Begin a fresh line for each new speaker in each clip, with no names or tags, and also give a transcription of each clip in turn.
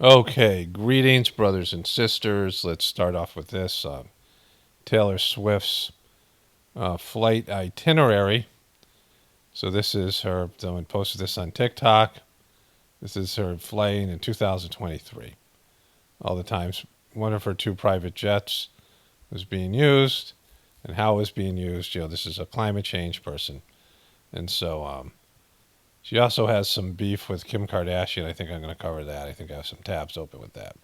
Okay, greetings, brothers and sisters. Let's start off with this. Taylor Swift's flight itinerary. So this is her, someone posted this on TikTok. This is her flying in 2023. All the times one of her two private jets was being used and how it was being used. This is a climate change person. And so she also has some beef with Kim Kardashian. I think I'm going to cover that. I think I have some tabs open with that.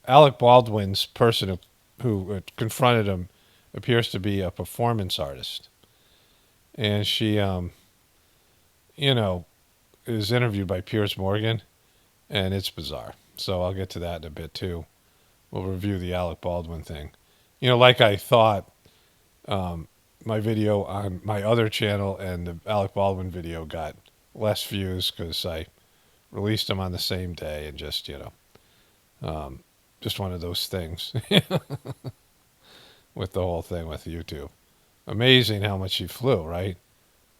Alec Baldwin's person who confronted him appears to be a performance artist. And she, is interviewed by Piers Morgan, and it's bizarre. So I'll get to that in a bit, too. We'll review the Alec Baldwin thing. Like I thought, my video on my other channel and the Alec Baldwin video got less views because I released them on the same day and just one of those things with the whole thing with YouTube. Amazing how much she flew, right?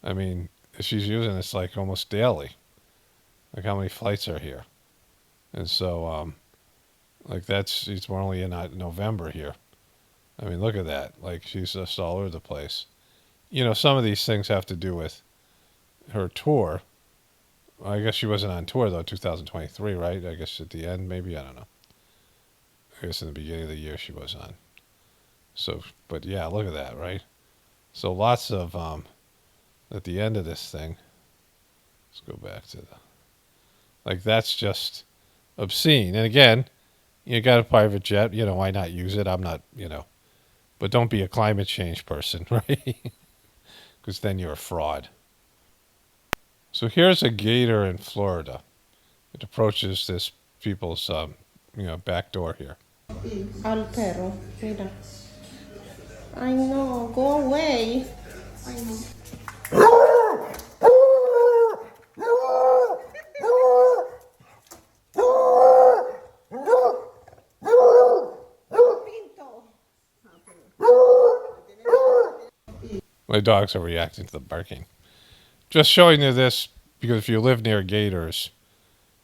I mean, she's using this like almost daily. Like how many flights are here? And so, we're only in November here. I mean, look at that. Like she's just all over the place. Some of these things have to do with her tour. I guess she wasn't on tour though, 2023, right? I guess at the end, maybe, I don't know. I guess in the beginning of the year she was on. So, but yeah, look at that, right? So lots of, at the end of this thing, let's go back to that's just obscene. And again, you got a private jet, why not use it? I'm not, but don't be a climate change person, right? Because then you're a fraud. So here's a gator in Florida. It approaches this people's, back door here.
Al perro, mira. I know, go away. I know.
My dogs are reacting to the barking. Just showing you this because if you live near gators,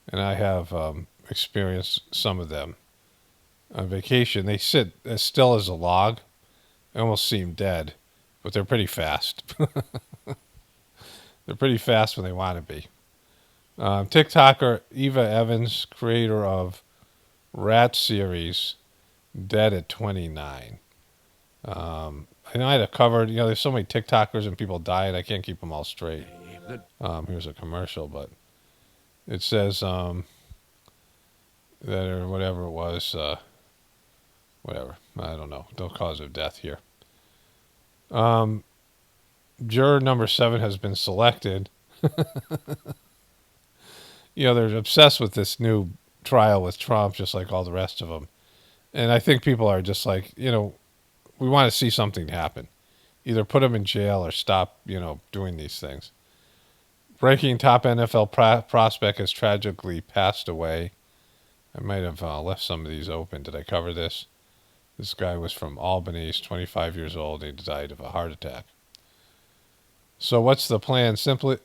and I have experienced some of them on vacation, they sit as still as a log. They almost seem dead, but they're pretty fast. They're pretty fast when they want to be. TikToker Eva Evans, creator of Rat series, dead at 29. I know I had a covered, there's so many TikTokers and people dying, I can't keep them all straight. Here's a commercial, but it says that or whatever it was, whatever, I don't know, no cause of death here. Juror number 7 has been selected. They're obsessed with this new trial with Trump, just like all the rest of them. And I think people are just like, we want to see something happen. Either put him in jail or stop, doing these things. Breaking top NFL prospect has tragically passed away. I might have left some of these open. Did I cover this? This guy was from Albany. He's 25 years old. He died of a heart attack. So what's the plan? Simple.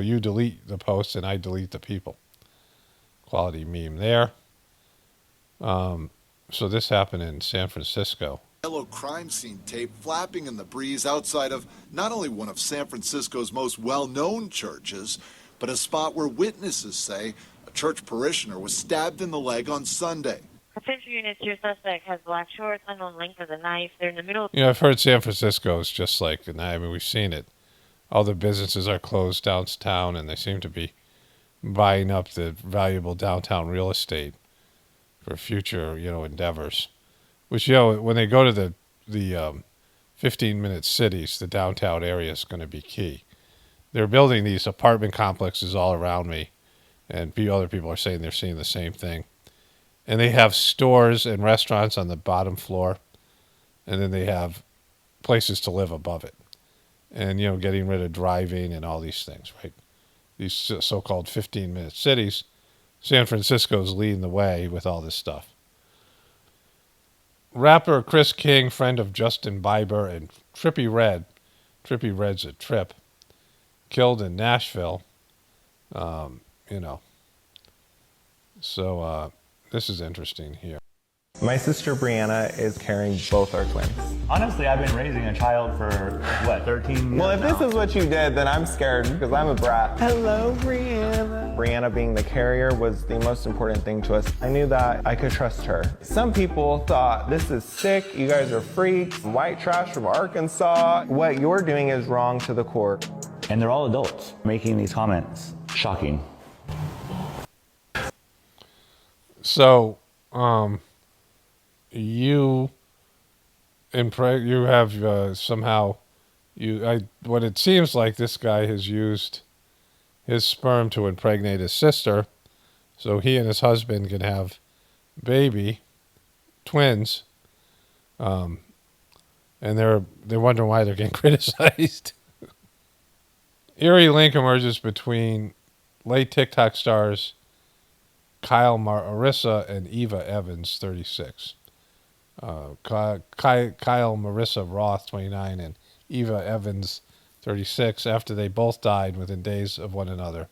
You delete the post and I delete the people. Quality meme there. So this happened in San Francisco.
Yellow crime scene tape flapping in the breeze outside of not only one of San Francisco's most well-known churches, but a spot where witnesses say a church parishioner was stabbed in the leg on Sunday.
Attention units, your suspect has black shorts, unknown length of the knife. They're in the middle.
I've heard San Francisco is just like, and I mean, we've seen it. All the businesses are closed downtown, and they seem to be buying up the valuable downtown real estate for future, endeavors. Which, when they go to the 15-minute cities, the downtown area is going to be key. They're building these apartment complexes all around me, and other people are saying they're seeing the same thing. And they have stores and restaurants on the bottom floor, and then they have places to live above it. And, getting rid of driving and all these things, right? These so-called 15-minute cities. San Francisco's leading the way with all this stuff. Rapper Chris King, friend of Justin Bieber, and Trippie Redd's a trip, killed in Nashville. So this is interesting here.
My sister Brianna is carrying both our twins.
Honestly, I've been raising a child for, 13 years
Well, if
now.
this is what you did, then I'm scared because I'm a brat. Hello, Brianna. Brianna being the carrier was the most important thing to us. I knew that I could trust her. Some people thought, this is sick, you guys are freaks, white trash from Arkansas. What you're doing is wrong to the core.
And they're all adults making these comments. Shocking.
So, you have somehow what it seems like this guy has used his sperm to impregnate his sister, so he and his husband can have twins, and they're wondering why they're getting criticized. Eerie link emerges between late TikTok stars Kyle Marissa and Eva Evans, 36. Kyle Marissa Roth, 29, and Eva Evans, 36, after they both died within days of one another,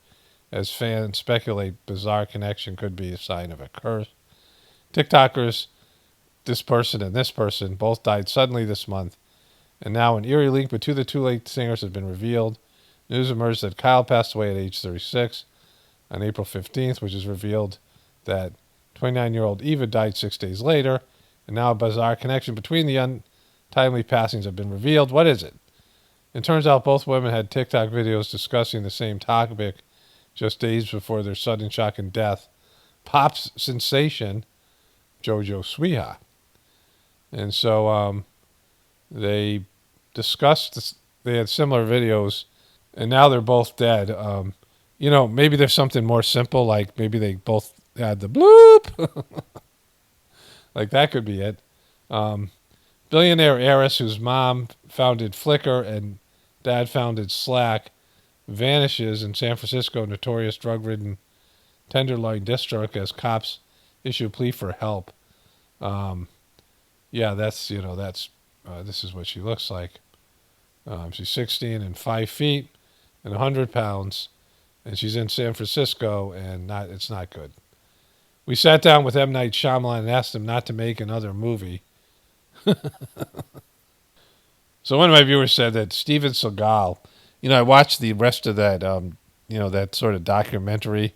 as fans speculate bizarre connection could be a sign of a curse. TikTokers, this person and this person, both died suddenly this month, and now an eerie link between the two late singers has been revealed. News emerged that Kyle passed away at age 36 on April 15th, which is revealed that 29-year-old Eva died 6 days later, and now a bizarre connection between the untimely passings have been revealed. What is it? It turns out both women had TikTok videos discussing the same topic just days before their sudden shocking death. Pop sensation Jojo Siwa. And so they discussed this, they had similar videos, and now they're both dead. Maybe there's something more simple, like maybe they both had the bloop. Like that could be it. Billionaire heiress whose mom founded Flickr and dad founded Slack vanishes in San Francisco notorious drug-ridden Tenderloin district as cops issue a plea for help. This is what she looks like. She's 16 and 5 feet and 100 pounds, and she's in San Francisco, and it's not good. We sat down with M. Night Shyamalan and asked him not to make another movie. So one of my viewers said that Steven Seagal, I watched the rest of that, that sort of documentary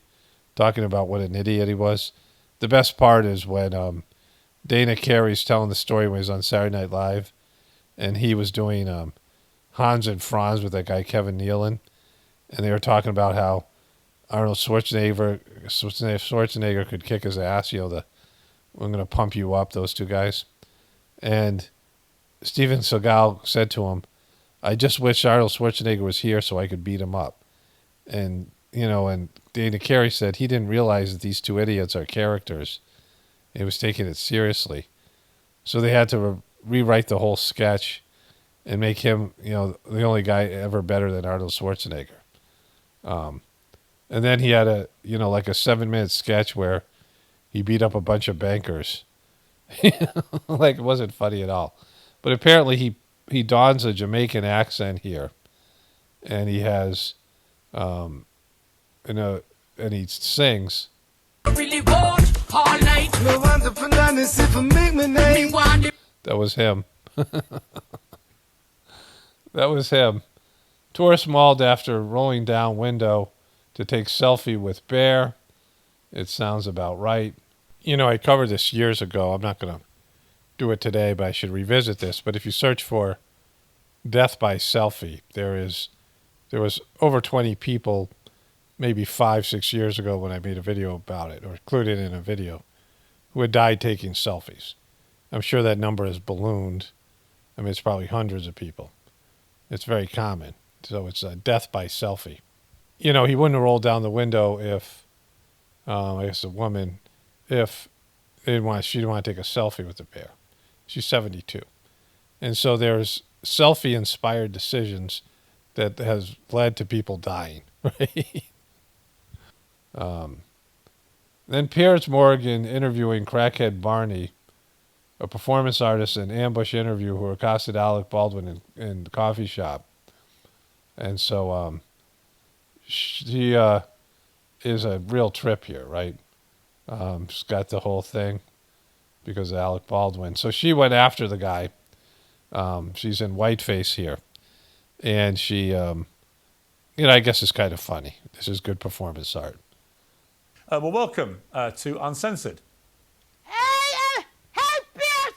talking about what an idiot he was. The best part is when Dana Carey's telling the story when he was on Saturday Night Live, and he was doing Hans and Franz with that guy Kevin Nealon, and they were talking about how Arnold Schwarzenegger could kick his ass, I'm going to pump you up, those two guys. And Steven Seagal said to him, I just wish Arnold Schwarzenegger was here so I could beat him up. And, and Dana Carey said he didn't realize that these two idiots are characters. He was taking it seriously. So they had to rewrite the whole sketch and make him, the only guy ever better than Arnold Schwarzenegger. And then he had a 7-minute sketch where he beat up a bunch of bankers. Like, it wasn't funny at all. But apparently he dons a Jamaican accent here. And he has, and he sings. That was him. That was him. Tourist mauled after rolling down window to take selfie with bear. It sounds about right. I covered this years ago. I'm not going to do it today, but I should revisit this. But if you search for death by selfie, there was over 20 people, maybe 5-6 years ago when I made a video about it, or included in a video, who had died taking selfies. I'm sure that number has ballooned. I mean, it's probably hundreds of people. It's very common. So it's a death by selfie. He wouldn't have rolled down the window if, a woman, if she didn't want to take a selfie with the bear. She's 72. And so there's selfie-inspired decisions that has led to people dying, right? Then Piers Morgan interviewing crackhead Barney, a performance artist and ambush interview who accosted Alec Baldwin in the coffee shop. And so she is a real trip here, right? She's got the whole thing because of Alec Baldwin. So she went after the guy. She's in whiteface here. And she, I guess it's kind of funny. This is good performance art.
Well, welcome to Uncensored.
Hey, Pierce!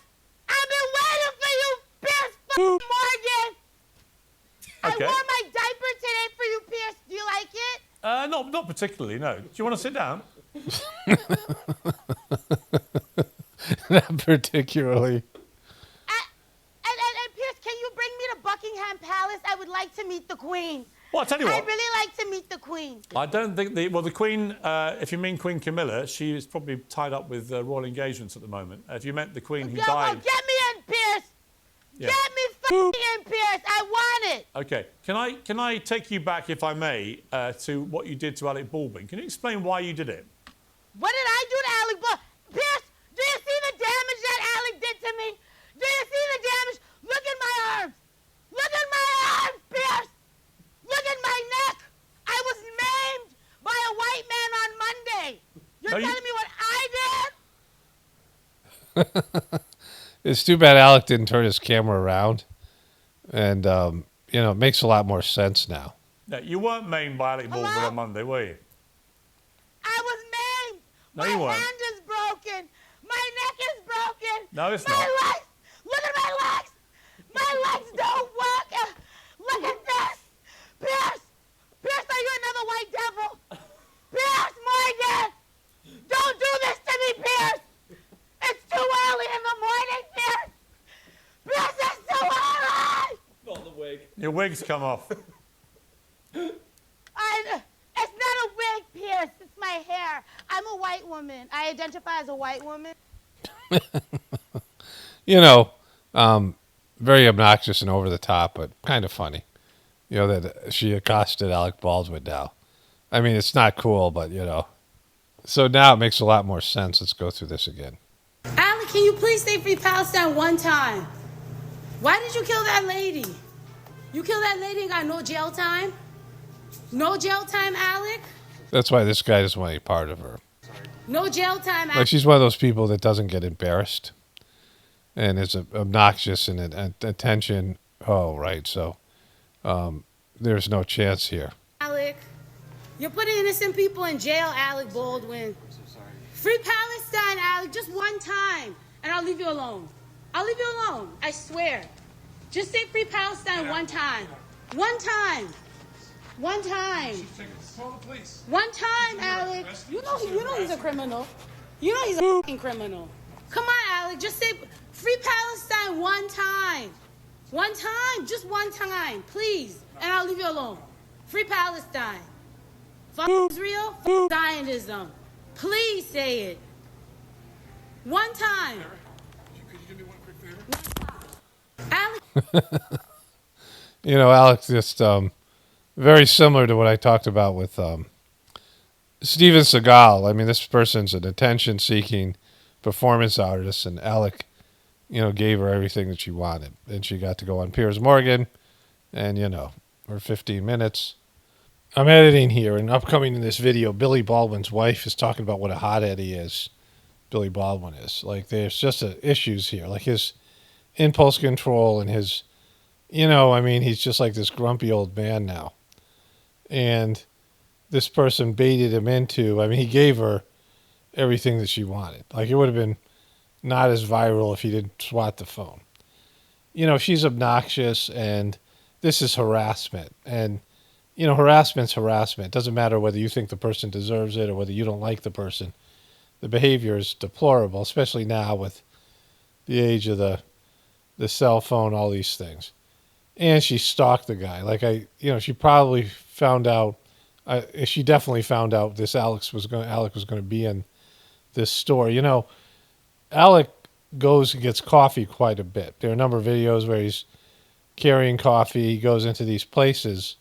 I've been waiting for you, Piers Morgan!
Okay.
I wore my diaper today for you, Pierce. Do you like it?
Not particularly, no. Do you want to sit down?
Not particularly.
And Pierce, can you bring me to Buckingham Palace? I would like to meet the Queen.
Well, I'll tell you what.
I'd really like to meet the Queen.
I don't think the Queen, if you mean Queen Camilla, she is probably tied up with royal engagements at the moment. If you meant the Queen who died...
Well, get me in, Pierce!
Yeah.
Get me f***ing in, Pierce! I want it!
Okay, can I take you back, if I may, to what you did to Alec Baldwin? Can you explain why you did it?
What did I do to Alec Baldwin? Pierce, do you see the damage that Alec did to me? Do you see the damage? Look at my arms! Look at my arms, Pierce! Look at my neck! I was maimed by a white man on Monday! You're telling me what I did?
It's too bad Alec didn't turn his camera around. And, it makes a lot more sense now.
No, you weren't maimed by Alec Baldwin on Monday, were you?
I was maimed!
No,
my
you weren't.
hand is broken! My neck is broken!
No, it's
my
not.
Legs! Look at my legs! My legs don't work! Look at this! Pierce! Pierce, are you another white devil? Pierce Morgan! Don't do this to me, Pierce! It's too early in the morning, Pierce! Pierce, it's too early!
Not the wig. Your wig's come off.
It's not a wig, Pierce. It's my hair. I'm a white woman. I identify as a white woman.
Very obnoxious and over the top, but kind of funny. That she accosted Alec Baldwin now. I mean, it's not cool, but, So now it makes a lot more sense. Let's go through this again.
Alec, can you please say Free Palestine one time? Why did you kill that lady? You killed that lady and got no jail time? No jail time, Alec?
That's why this guy doesn't want any part of her.
No jail time, Alec.
Like, she's one of those people that doesn't get embarrassed and is obnoxious and attention. Oh, right. So there's no chance here.
Alec, you're putting innocent people in jail, Alec Baldwin. I'm so sorry. Free Palestine, Alec, just one time, and I'll leave you alone. I'll leave you alone, I swear. Just say Free Palestine one time. One time. One time.
Call the police.
One time, Alec. You know he's a criminal. You know he's a fucking criminal. Come on, Alec. Just say Free Palestine one time. One time. Just one time. Please. And I'll leave you alone. Free Palestine. Fuck Israel. Fuck Zionism. Please say it. One time.
Could you do me one quick favor?
Alec.
Alex just very similar to what I talked about with Steven Seagal. I mean, this person's an attention-seeking performance artist, and Alec, gave her everything that she wanted. And she got to go on Piers Morgan, and, for 15 minutes. I'm editing here, and upcoming in this video, Billy Baldwin's wife is talking about what a hothead he is. Billy Baldwin is. Like, there's just issues here. Like, his impulse control and his, he's just like this grumpy old man now. And this person baited him into, he gave her everything that she wanted. Like, it would have been not as viral if he didn't swat the phone. She's obnoxious, and this is harassment. And, harassment's harassment. It doesn't matter whether you think the person deserves it or whether you don't like the person. The behavior is deplorable, especially now with the age of the cell phone, all these things. And she stalked the guy. Like, she probably found out, she definitely found out this Alec was going to be in this store. Alec goes and gets coffee quite a bit. There are a number of videos where he's carrying coffee. He goes into these places.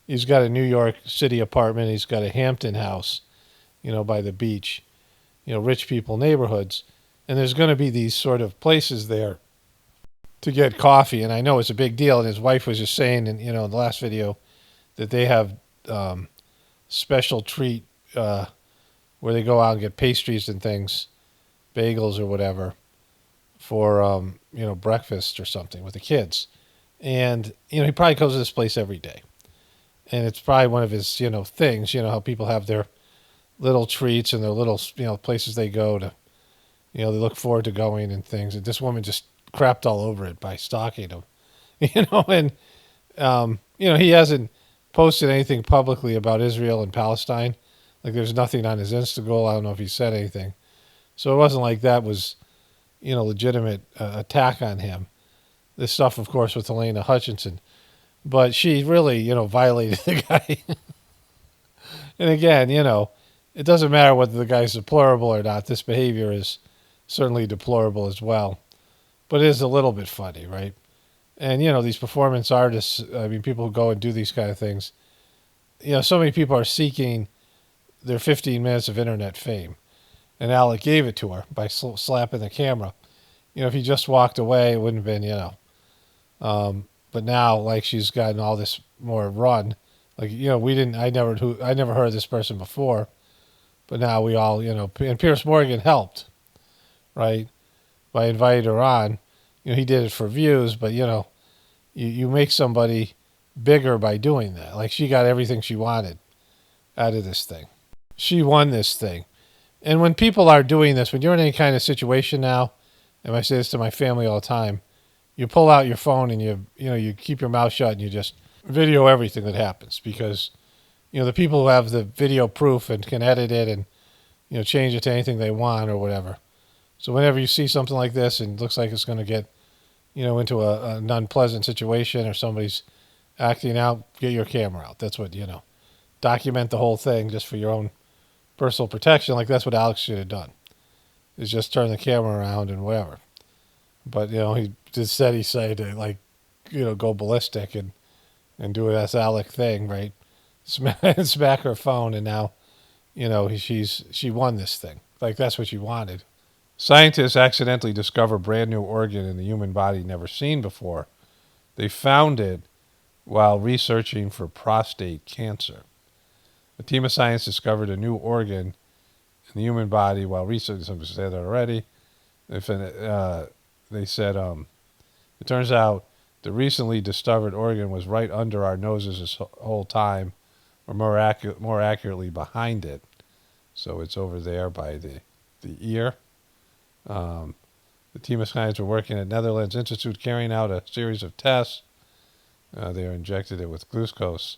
He's got a New York City apartment. He's got a Hampton house, by the beach, rich people neighborhoods. And there's going to be these sort of places there to get coffee. And I know it's a big deal. And his wife was just saying in the last video that they have special treat where they go out and get pastries and things, bagels or whatever, for breakfast or something with the kids. And he probably goes to this place every day, and it's probably one of his things. How people have their little treats and their little places they go to. They look forward to going and things. And this woman just crapped all over it by stalking him. And he hasn't posted anything publicly about Israel and Palestine. Like, there's nothing on his Instagram. I don't know if he said anything. So it wasn't like that was, legitimate attack on him. This stuff, of course, with Helena Hutchinson. But she really, violated the guy. And again, it doesn't matter whether the guy's deplorable or not. This behavior is certainly deplorable as well. But it is a little bit funny, right? And, these performance artists, people who go and do these kind of things, so many people are seeking their 15 minutes of internet fame. And Alec gave it to her by slapping the camera. If he just walked away, it wouldn't have been, but now, like, she's gotten all this more run. Like, I never heard of this person before, but now we all, and Piers Morgan helped, right? By inviting her on. He did it for views, but, you make somebody bigger by doing that. Like, she got everything she wanted out of this thing. She won this thing. And when people are doing this, when you're in any kind of situation now, and I say this to my family all the time, you pull out your phone and you keep your mouth shut and you just video everything that happens, because the people who have the video proof and can edit it and change it to anything they want or whatever. So whenever you see something like this and it looks like it's going to get into an unpleasant situation, or somebody's acting out, get your camera out. That's what document the whole thing just for your own personal protection. Like, that's what Alex should have done, is just turn the camera around and whatever. But he just said he said to go ballistic and do this Alec thing, right? Smack her phone, and now she won this thing. Like, that's what she wanted. Scientists accidentally discover brand new organ in the human body never seen before. They found it while researching for prostate cancer. A team of scientists discovered a new organ in the human body while researching. Somebody said that already. They said it turns out the recently discovered organ was right under our noses this whole time, or more accurately behind it. So it's over there by the ear. The team of scientists were working at Netherlands Institute carrying out a series of tests. They injected it with glucose.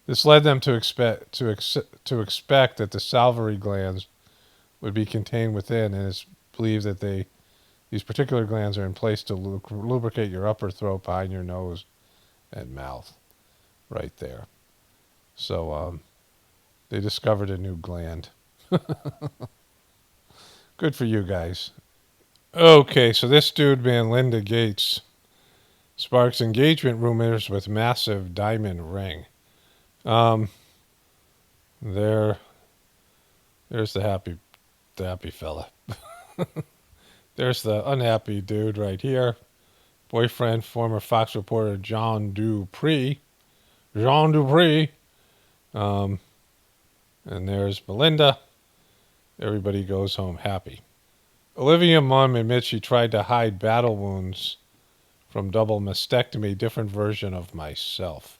This led them to expect that the salivary glands would be contained within, and it's believed that these particular glands are in place to lubricate your upper throat, behind your nose and mouth, right there. So they discovered a new gland. Good for you guys. Okay, so this dude, man, Linda Gates, sparks engagement rumors with massive diamond ring. There's the happy fella. There's the unhappy dude right here. Boyfriend, former Fox reporter John Dupree. And there's Melinda. Everybody goes home happy. Olivia Munn admits she tried to hide battle wounds from double mastectomy, different version of myself.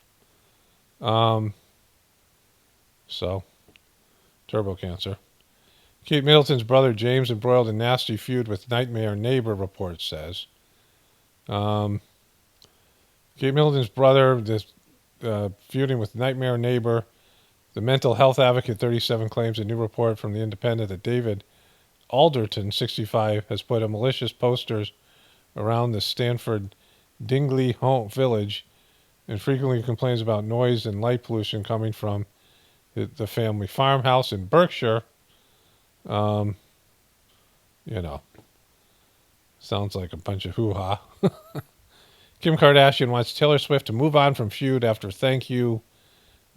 So, turbo cancer. Kate Middleton's brother James embroiled in nasty feud with nightmare neighbor, report says. Kate Middleton's brother feuding with nightmare neighbor. The mental health advocate 37 claims a new report from The Independent that David Alderton, 65, has put up malicious posters around the Stanford Dingley home village and frequently complains about noise and light pollution coming from the family farmhouse in Berkshire. Sounds like a bunch of hoo-ha. Kim Kardashian wants Taylor Swift to move on from feud after Thank You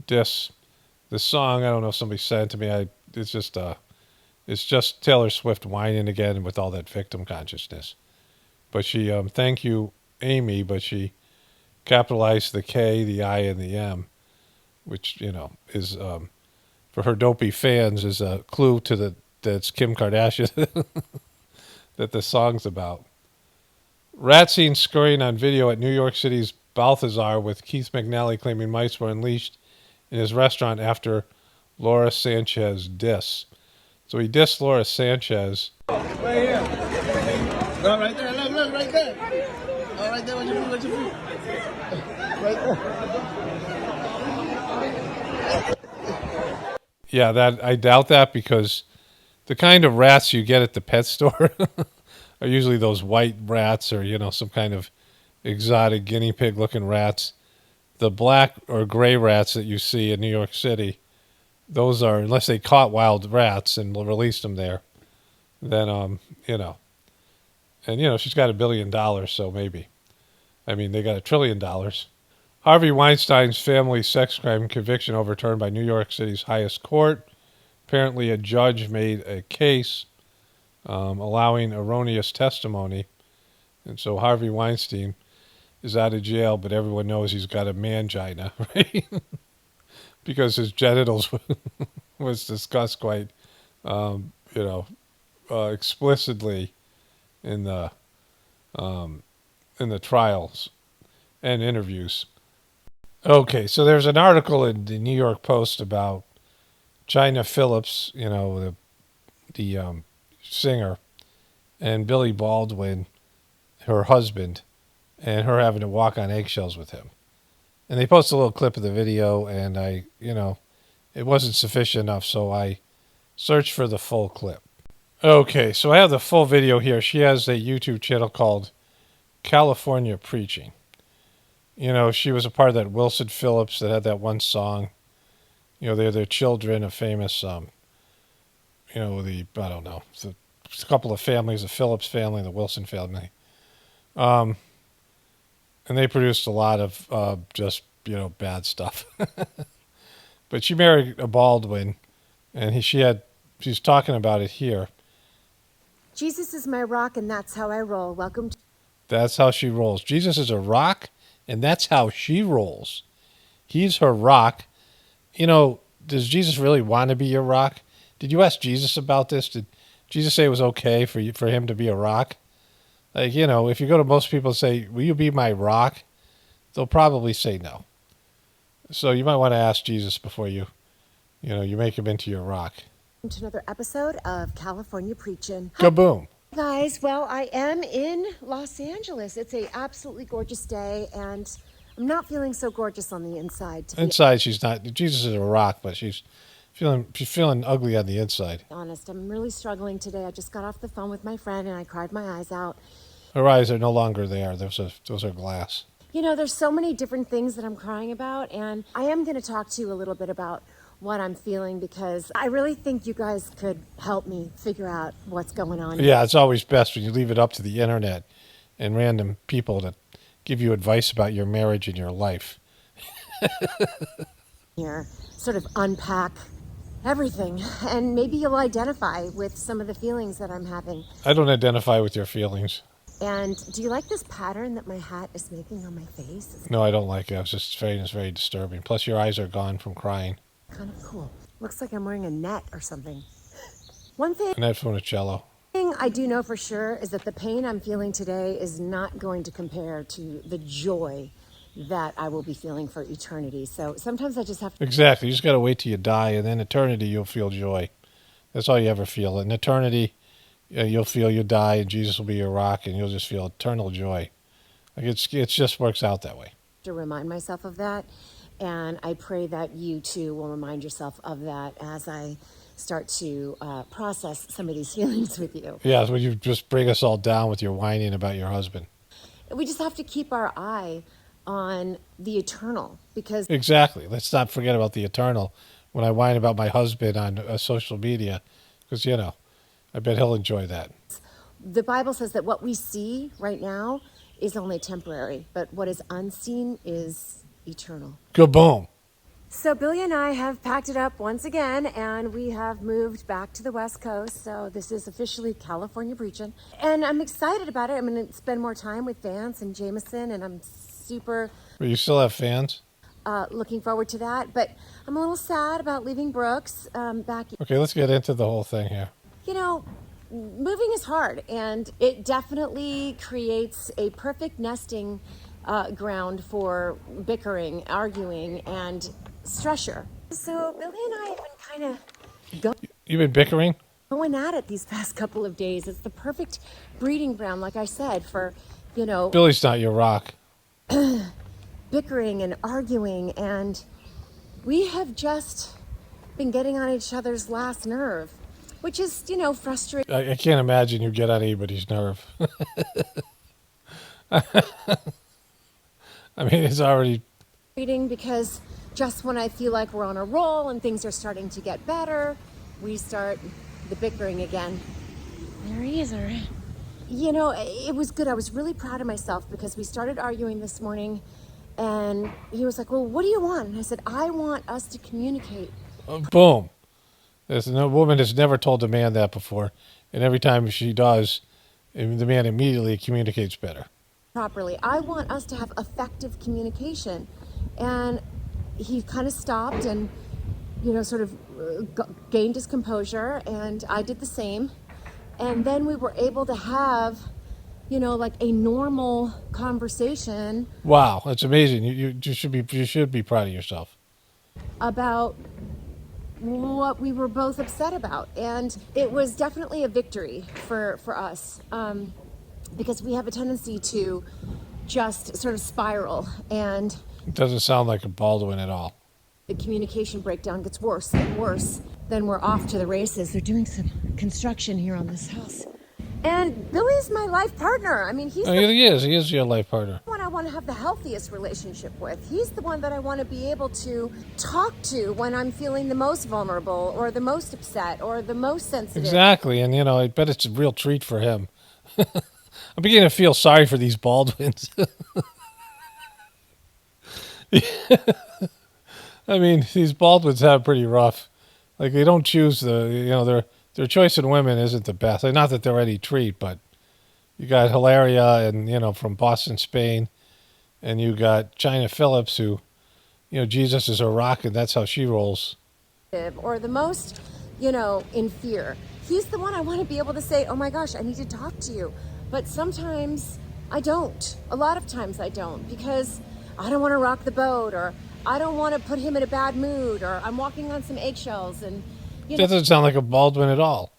diss. The song, I don't know if somebody said it to me, it's just Taylor Swift whining again with all that victim consciousness. But she, thank you, Amy, but she capitalized the K, the I, and the M, which, is for her dopey fans is a clue to that it's Kim Kardashian that the song's about. Rat seen scurrying on video at New York City's Balthazar with Keith McNally claiming mice were unleashed in his restaurant after Laura Sanchez diss. So he dissed Laura Sanchez.
Right here. Oh, right there. Look, right there. Oh, right there. What you mean? Right there.
Yeah, that I doubt that, because the kind of rats you get at the pet store are usually those white rats, or some kind of exotic guinea pig looking rats. The black or gray rats that you see in New York City, those are, unless they caught wild rats and released them there, then and she's got $1 billion, so maybe. I mean, they got $1 trillion. Harvey Weinstein's family sex crime conviction overturned by New York City's highest court. Apparently, a judge made a case allowing erroneous testimony, and so Harvey Weinstein is out of jail, but everyone knows he's got a mangina, right? Because his genitals was discussed quite, explicitly in the trials and interviews. Okay, so there's an article in the New York Post about China Phillips, the singer, and Billy Baldwin, her husband, and her having to walk on eggshells with him. And they posted a little clip of the video, and it wasn't sufficient enough, so I searched for the full clip. Okay, so I have the full video here. She has a YouTube channel called California Preaching. She was a part of that Wilson Phillips that had that one song. They're their children, a famous, a couple of families, the Phillips family, the Wilson family. And they produced a lot of just, bad stuff. But she married a Baldwin, and she's talking about it here.
Jesus is my rock, and that's how I roll. Welcome to...
That's how she rolls. Jesus is a rock, and that's how she rolls. He's her rock. Does Jesus really want to be your rock? Did you ask Jesus about this? Did Jesus say it was okay for him to be a rock? Like, if you go to most people and say, will you be my rock? They'll probably say no. So you might want to ask Jesus before you make him into your rock.
To another episode of California Preaching.
Kaboom.
Hi, guys. Well, I am in Los Angeles. It's a absolutely gorgeous day, and I'm not feeling so gorgeous on the inside.
Inside, she's not. Jesus is a rock, but she's feeling ugly on the inside.
Honest, I'm really struggling today. I just got off the phone with my friend, and I cried my eyes out.
Her eyes are no longer there. Those are glass.
There's so many different things that I'm crying about, and I am going to talk to you a little bit about what I'm feeling, because I really think you guys could help me figure out what's going on.
Yeah, it's always best when you leave it up to the internet and random people to give you advice about your marriage and your life.
Here, sort of unpack everything, and maybe you'll identify with some of the feelings that I'm having.
I don't identify with your feelings.
And do you like this pattern that my hat is making on my face?
No, I don't like it. It's very disturbing. Plus, your eyes are gone from crying.
Kind of cool. Looks like I'm wearing a net or something. One thing...
A net from a cello.
Thing I do know for sure is that the pain I'm feeling today is not going to compare to the joy that I will be feeling for eternity. So sometimes I just have to...
Exactly. You just got to wait till you die, and then eternity you'll feel joy. That's all you ever feel. In eternity, you'll feel you die, and Jesus will be your rock, and you'll just feel eternal joy. Like it just works out that way.
To remind myself of that, and I pray that you too will remind yourself of that as I start to process some of these feelings with you.
Yeah, when you just bring us all down with your whining about your husband.
We just have to keep our eye on the eternal, because...
Exactly. Let's not forget about the eternal when I whine about my husband on social media, because, I bet he'll enjoy that.
The Bible says that what we see right now is only temporary, but what is unseen is eternal.
Kaboom.
So Billy and I have packed it up once again, and we have moved back to the West Coast. So this is officially California Preaching. And I'm excited about it. I'm going to spend more time with Vance and Jameson, and I'm super...
But you still have fans?
looking forward to that. But I'm a little sad about leaving Brooks back.
Okay, let's get into the whole thing here.
You know, moving is hard, and it definitely creates a perfect nesting ground for bickering, arguing, and stressor. So Billy and I have been kind of
You've been bickering?
going at it these past couple of days. It's the perfect breeding ground, like I said, for,
Billy's not your rock.
bickering and arguing, and we have just been getting on each other's last nerve, which is, frustrating.
I can't imagine you get on anybody's nerve. I mean, it's already...
Because just when I feel like we're on a roll and things are starting to get better, we start the bickering again. There he is, all right. It was good. I was really proud of myself because we started arguing this morning, and he was like, well, what do you want? And I said, I want us to communicate.
Boom. There's no woman has never told a man that before, and every time she does, the man immediately communicates better.
Properly. I want us to have effective communication. And he kind of stopped and, sort of gained his composure, and I did the same. And then we were able to have, like a normal conversation.
Wow, that's amazing. You should be proud of yourself.
About what we were both upset about. And it was definitely a victory for us, because we have a tendency to just sort of spiral, and
it doesn't sound like a Baldwin at all.
The communication breakdown gets worse and worse. Then we're off to the races. They're doing some construction here on this house. And Billy's my life partner. I mean, he
is your life partner.
The one I want to have the healthiest relationship with. He's the one that I want to be able to talk to when I'm feeling the most vulnerable or the most upset or the most sensitive.
Exactly. And, I bet it's a real treat for him. I'm beginning to feel sorry for these Baldwins. I mean, these Baldwins have it pretty rough. Like, they don't choose their choice in women isn't the best. Like, not that they're any treat, but you got Hilaria and, from Boston, Spain, and you got China Phillips, who, Jesus is her rock, and that's how she rolls.
Or the most, in fear. He's the one I want to be able to say, oh my gosh, I need to talk to you. But sometimes I don't. A lot of times I don't, because I don't want to rock the boat, or I don't want to put him in a bad mood, or I'm walking on some eggshells. And
that doesn't sound like a Baldwin at all.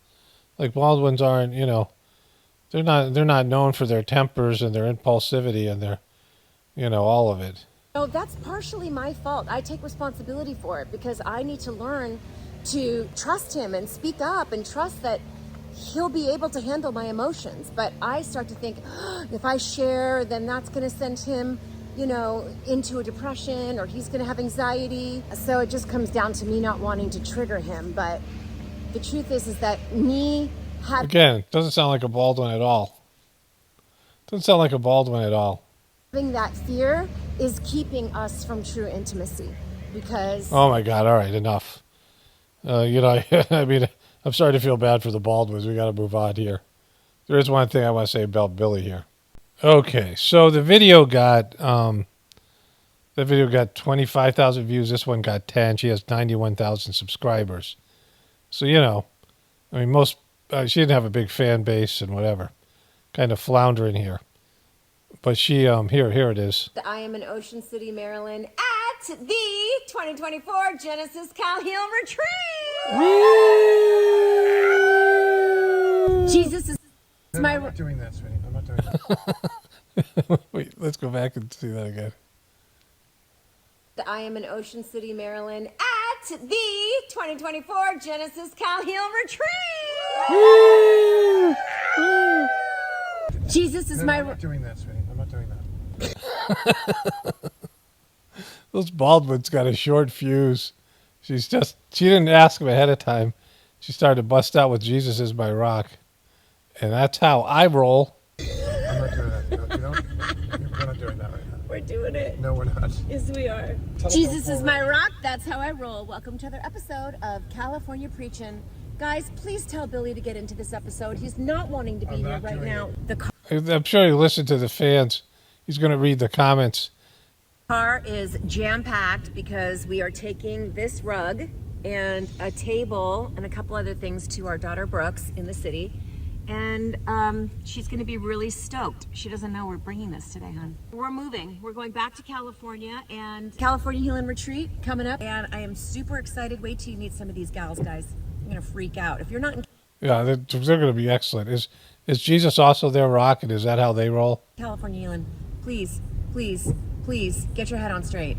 Like, Baldwins aren't, they're not known for their tempers and their impulsivity and their, all of it.
That's partially my fault. I take responsibility for it because I need to learn to trust him and speak up and trust that he'll be able to handle my emotions. But I start to think, if I share, then that's going to send him, into a depression, or he's going to have anxiety. So it just comes down to me not wanting to trigger him. But the truth is that
again, it doesn't sound like a Baldwin at all. Doesn't sound like a Baldwin at all.
Having that fear is keeping us from true intimacy, because...
Oh my God, all right, enough. I mean, I'm sorry to feel bad for the Baldwins. We got to move on here. There is one thing I want to say about Billy here. Okay, so the video got 25,000 views. This one got 10. She has 91,000 subscribers. So, I mean, she didn't have a big fan base and whatever. Kind of floundering here. But she, here it is.
I am in Ocean City, Maryland at the 2024 Genesis Cal Heel Retreat. Woo! Jesus is my...
I'm not doing that, sweetie. I'm not doing that. Wait, let's go back and see that again.
I am in Ocean City, Maryland at the 2024 Genesis Cal Heel Retreat.
Woo! Woo!
Jesus is my...
I'm not doing that, sweetie. I'm not doing that. Those Baldwins got a short fuse. She didn't ask him ahead of time. She started to bust out with Jesus is my rock. And that's how I roll. I'm not doing that. We're not doing that right now.
We're doing it.
No, we're not.
Yes, we are. Jesus is my rock. That's how I roll. Welcome to another episode of California Preachin'. Guys, please tell Billy to get into this episode. He's not wanting to be here right now.
I'm sure he listened to the fans. He's going to read the comments.
Car is jam-packed because we are taking this rug and a table and a couple other things to our daughter Brooks in the city. And she's gonna be really stoked. She doesn't know we're bringing this today, hon. We're moving. We're going back to California and California Healing Retreat coming up. And I am super excited. Wait till you meet some of these gals, guys. I'm gonna freak out. If you're not in
Yeah, they're going to be excellent. Is Jesus also their rock, and is that how they roll?
California Healing, please, please, please get your head on straight.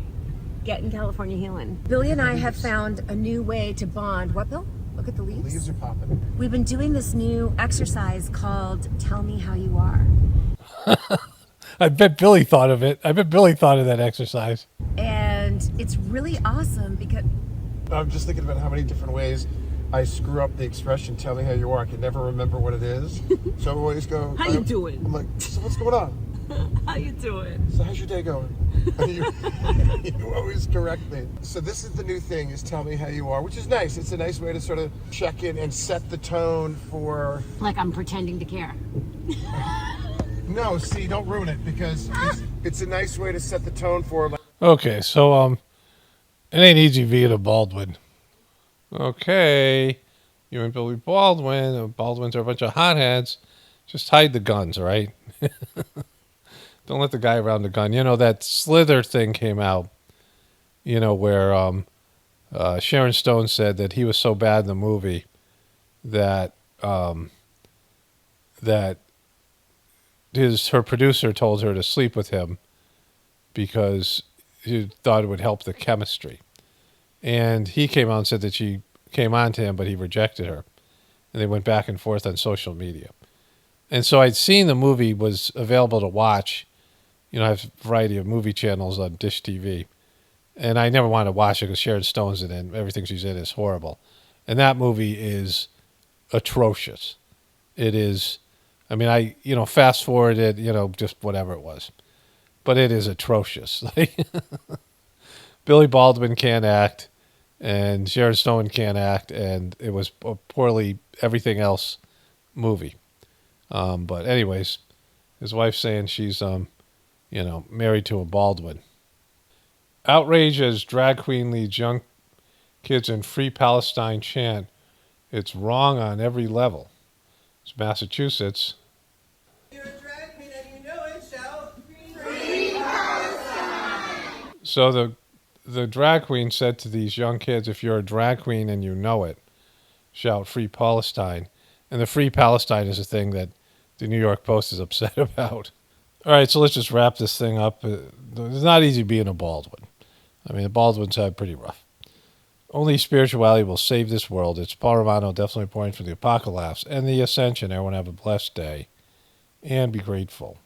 Get in California Healing. Billy and I have found a new way to bond. What, Bill? Look at the leaves.
Leaves are popping.
We've been doing this new exercise called Tell Me How You Are.
I bet Billy thought of it. I bet Billy thought of that exercise.
And it's really awesome because
I'm just thinking about how many different ways I screw up the expression, tell me how you are. I can never remember what it is. So I always go,
how you doing?
I'm like, so what's going on?
How you doing?
So how's your day going? You always correct me. So this is the new thing, is tell me how you are, which is nice. It's a nice way to sort of check in and set the tone for...
Like I'm pretending to care.
No, see, don't ruin it, because it's a nice way to set the tone for...
Okay, so it ain't easy being a Baldwin. Okay, you and Billy Baldwin. The Baldwins are a bunch of hotheads. Just hide the guns, all right? Don't let the guy around the gun. You know, that Slither thing came out, you know, where Sharon Stone said that he was so bad in the movie that that her producer told her to sleep with him because he thought it would help the chemistry. And he came out and said that she came on to him, but he rejected her. And they went back and forth on social media. And so I'd seen the movie was available to watch. You know, I have a variety of movie channels on Dish TV. And I never wanted to watch it because Sharon Stone's in it and everything she's in is horrible. And that movie is atrocious. It is, I mean, fast forwarded, just whatever it was. But it is atrocious. Billy Baldwin can't act, and Sharon Stone can't act, and it was a poorly everything else movie. But anyways, his wife's saying she's, married to a Baldwin. Outrage as drag queen leads young kids in Free Palestine chant. It's wrong on every level. It's Massachusetts.
You're a drag queen and you know it, shout Free Palestine.
So the drag queen said to these young kids, if you're a drag queen and you know it, shout Free Palestine. And the Free Palestine is a thing that the New York Post is upset about. All right, so let's just wrap this thing up. It's not easy being a Baldwin. I mean, the Baldwins are pretty rough. Only spirituality will save this world. It's Paul Romano, definitely pouring for the apocalypse and the ascension. Everyone have a blessed day and be grateful.